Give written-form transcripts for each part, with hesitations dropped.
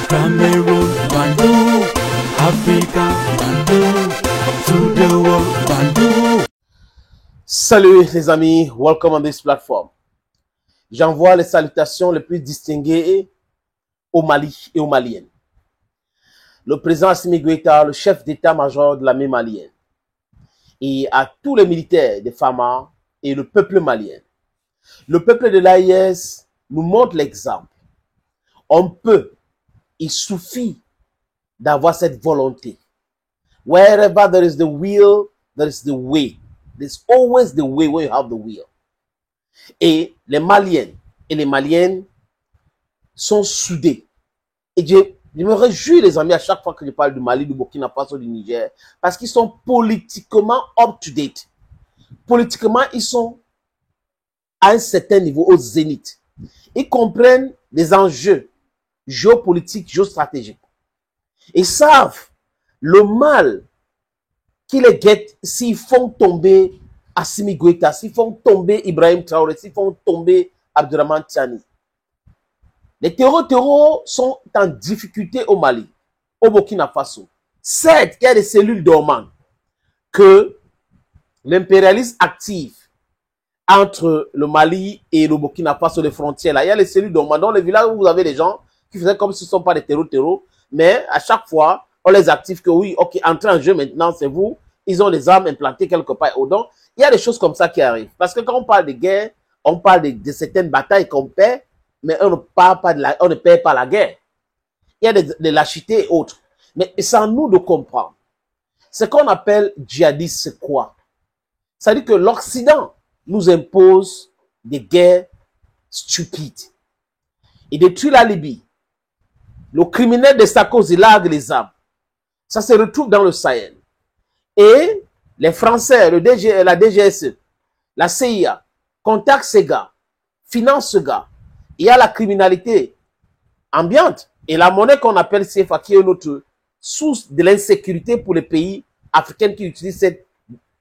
Cameroon, Bandung, Africa, Bandung, to the world, Bandung. Salut les amis, welcome on this platform. J'envoie les salutations les plus distinguées au Mali et aux Maliennes. Le président Assimi Goïta, le chef d'état-major de l'armée malienne, et à tous les militaires des FAMA et le peuple malien. Le peuple de l'AIS nous montre l'exemple. On peut, il suffit d'avoir cette volonté. Wherever there is the will, there is the way. There's always the way when you have the will. Et les Maliens et les Maliennes sont soudés. Et je me réjouis, les amis, à chaque fois que je parle du Mali, du Burkina Faso, du Niger, parce qu'ils sont politiquement up-to-date. Politiquement, ils sont à un certain niveau, au zénith. Ils comprennent les enjeux géopolitiques, géostratégiques. Ils savent le mal qui les guette s'ils font tomber Assimi Goïta, s'ils font tomber Ibrahim Traoré, s'ils font tomber Abdourahmane Tiani. Les terreaux sont en difficulté au Mali, au Burkina Faso. Certes, il y a des cellules dormantes que l'impérialisme active entre le Mali et le Burkina Faso, les frontières. Là, il y a les cellules dormantes. Dans les villages où vous avez des gens qui faisaient comme si ce ne sont pas des terreaux, mais à chaque fois, on les active que oui, ok, entrez en jeu maintenant, c'est vous. Ils ont les armes implantées quelque part. Donc, il y a des choses comme ça qui arrivent. Parce que quand on parle de guerre, on parle de certaines batailles qu'on perd, mais on ne perd pas la guerre. Il y a des lâchetés et autres. Mais c'est à nous de comprendre. Ce qu'on appelle djihadisme, c'est quoi? Ça dit que l'Occident nous impose des guerres stupides. Il détruit la Libye. Le criminel de Sarkozy largue les armes. Ça se retrouve dans le Sahel. Et les Français, la DGSE, la CIA, contactent ces gars, financent ce gars. Il y a la criminalité ambiante et la monnaie qu'on appelle CFA, qui est notre source de l'insécurité pour les pays africains qui utilisent cette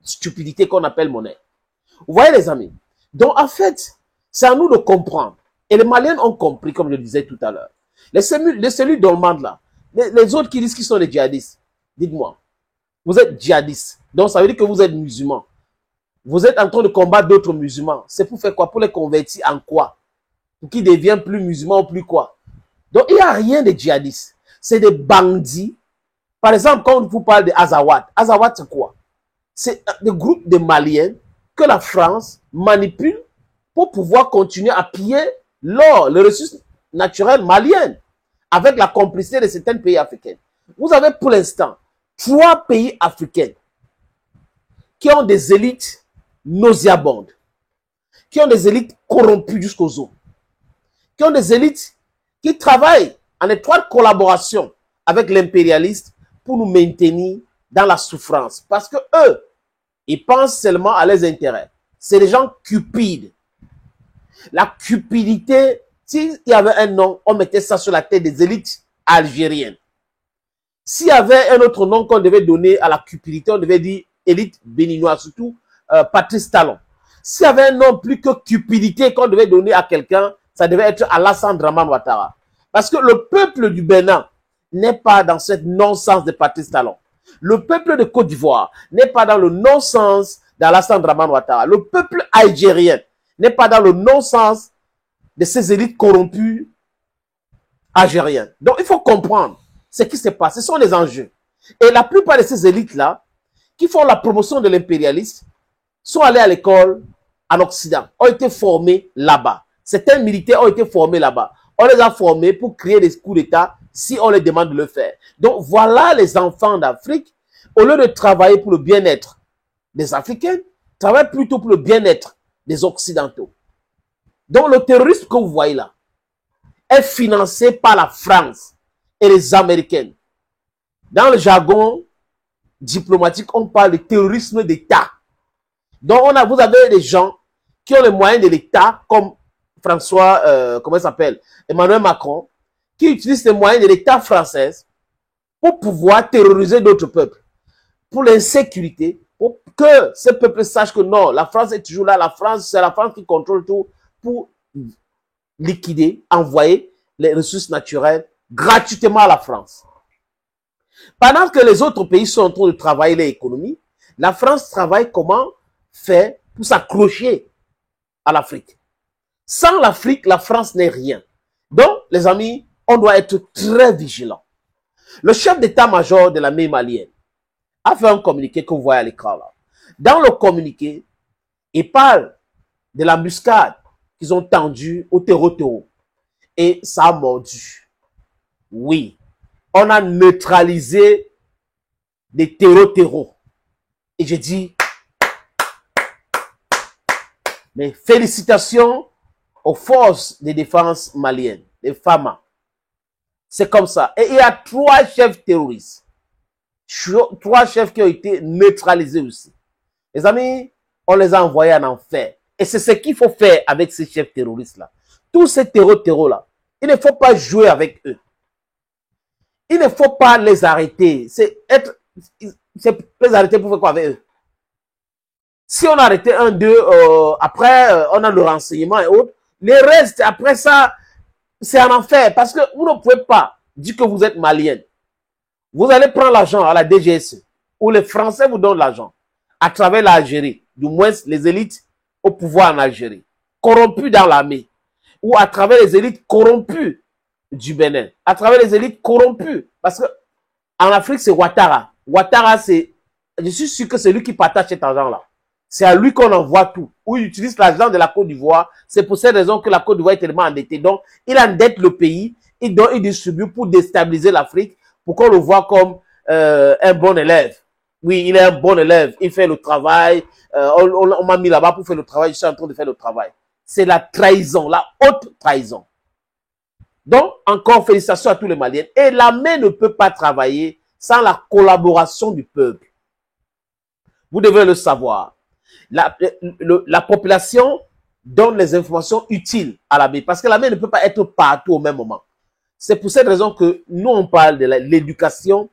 stupidité qu'on appelle monnaie. Vous voyez les amis? Donc en fait, c'est à nous de comprendre. Et les Maliens ont compris, comme je le disais tout à l'heure. Les cellules dormantes là, les autres qui disent qu'ils sont des djihadistes, dites-moi, vous êtes djihadistes, donc ça veut dire que vous êtes musulmans. Vous êtes en train de combattre d'autres musulmans. C'est pour faire quoi? Pour les convertir en quoi? Pour qu'ils deviennent plus musulmans ou plus quoi? Donc il n'y a rien de djihadistes. C'est des bandits. Par exemple, quand on vous parle de Azawad, Azawad c'est quoi? C'est des groupes de Maliens que la France manipule pour pouvoir continuer à piller l'or, les ressources naturelles maliennes, avec la complicité de certains pays africains. Vous avez pour l'instant 3 pays africains qui ont des élites nauséabondes, qui ont des élites corrompues jusqu'aux os, qui ont des élites qui travaillent en étroite collaboration avec l'impérialiste pour nous maintenir dans la souffrance. Parce que eux, ils pensent seulement à leurs intérêts. C'est des gens cupides. La cupidité, s'il y avait un nom, on mettait ça sur la tête des élites algériennes. S'il y avait un autre nom qu'on devait donner à la cupidité, on devait dire élite béninoise, surtout Patrice Talon. S'il y avait un nom plus que cupidité qu'on devait donner à quelqu'un, ça devait être Alassane Dramane Ouattara. Parce que le peuple du Bénin n'est pas dans cette non-sens de Patrice Talon. Le peuple de Côte d'Ivoire n'est pas dans le non-sens d'Alassane Dramane Ouattara. Le peuple algérien n'est pas dans le non-sens de ces élites corrompues algériennes. Donc il faut comprendre ce qui se passe. Ce sont les enjeux. Et la plupart de ces élites-là, qui font la promotion de l'impérialisme, sont allés à l'école en Occident, ont été formés là-bas. Certains militaires ont été formés là-bas. On les a formés pour créer des coups d'État si on les demande de le faire. Donc voilà les enfants d'Afrique, au lieu de travailler pour le bien-être des Africains, travaillent plutôt pour le bien-être des Occidentaux. Donc le terrorisme que vous voyez là est financé par la France et les Américains. Dans le jargon diplomatique, on parle de terrorisme d'État. Donc vous avez des gens qui ont les moyens de l'État, comme comment il s'appelle, Emmanuel Macron, qui utilisent les moyens de l'État français pour pouvoir terroriser d'autres peuples, pour l'insécurité, pour que ces peuples sachent que non, la France est toujours là, c'est la France qui contrôle tout, pour liquider, envoyer les ressources naturelles gratuitement à la France. Pendant que les autres pays sont en train de travailler l'économie, la France travaille comment faire pour s'accrocher à l'Afrique. Sans l'Afrique, la France n'est rien. Donc, les amis, on doit être très vigilant. Le chef d'état-major de l'armée malienne a fait un communiqué que vous voyez à l'écran là. Dans le communiqué, il parle de l'embuscade qu'ils ont tendue au terreau. Et ça a mordu. Oui, on a neutralisé des terreaux. Et je dis, mais félicitations aux forces de défense maliennes, les FAMA. C'est comme ça. Et il y a 3 chefs terroristes. 3 chefs qui ont été neutralisés aussi. Les amis, on les a envoyés en enfer. Et c'est ce qu'il faut faire avec ces chefs terroristes-là. Tous ces terreaux-là, il ne faut pas jouer avec eux. Il ne faut pas les arrêter. C'est les arrêter pour faire quoi avec eux? Si on a arrêté 1, 2, après, on a le renseignement et autres. Les restes, après ça, c'est un enfer. Parce que vous ne pouvez pas dire que vous êtes malienne. Vous allez prendre l'argent à la DGSE, où les Français vous donnent l'argent, à travers l'Algérie, du moins les élites au pouvoir en Algérie, corrompues dans l'armée, ou à travers les élites corrompues du Bénin, à travers les élites corrompues. Parce que en Afrique, c'est Ouattara. Ouattara, je suis sûr que c'est lui qui partage cet argent-là. C'est à lui qu'on envoie tout. Ou il utilise l'argent de la Côte d'Ivoire. C'est pour cette raison que la Côte d'Ivoire est tellement endettée. Donc, il endette le pays, il distribue pour déstabiliser l'Afrique, pour qu'on le voit comme un bon élève. Oui, il est un bon élève, il fait le travail, on m'a mis là-bas pour faire le travail, je suis en train de faire le travail. C'est la trahison, la haute trahison. Donc, encore félicitations à tous les Maliens. Et l'armée ne peut pas travailler sans la collaboration du peuple. Vous devez le savoir. La population donne les informations utiles à l'armée, parce que l'armée ne peut pas être partout au même moment. C'est pour cette raison que nous, on parle de l'éducation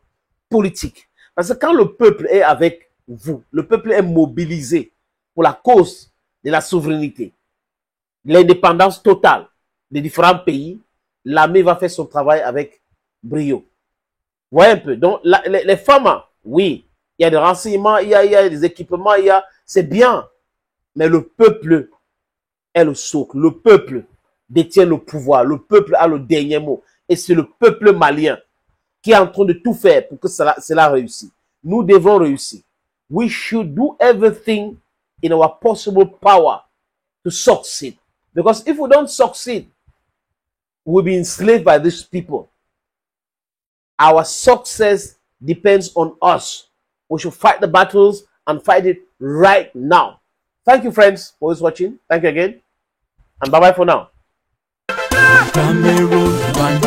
politique. Parce que quand le peuple est avec vous, le peuple est mobilisé pour la cause de la souveraineté, l'indépendance totale des différents pays, l'armée va faire son travail avec brio. Vous voyez un peu. Donc, les femmes, oui, il y a des renseignements, il y a des équipements, c'est bien. Mais le peuple est le socle. Le peuple détient le pouvoir. Le peuple a le dernier mot. Et c'est le peuple malien qui est en train de tout faire pour que cela réussisse. Nous devons réussir. We should do everything in our possible power to succeed. Because if we don't succeed, we'll be enslaved by these people. Our success depends on us. We should fight the battles and fight it right now. Thank you, friends, for watching. Thank you again. And bye-bye for now. Cameroon,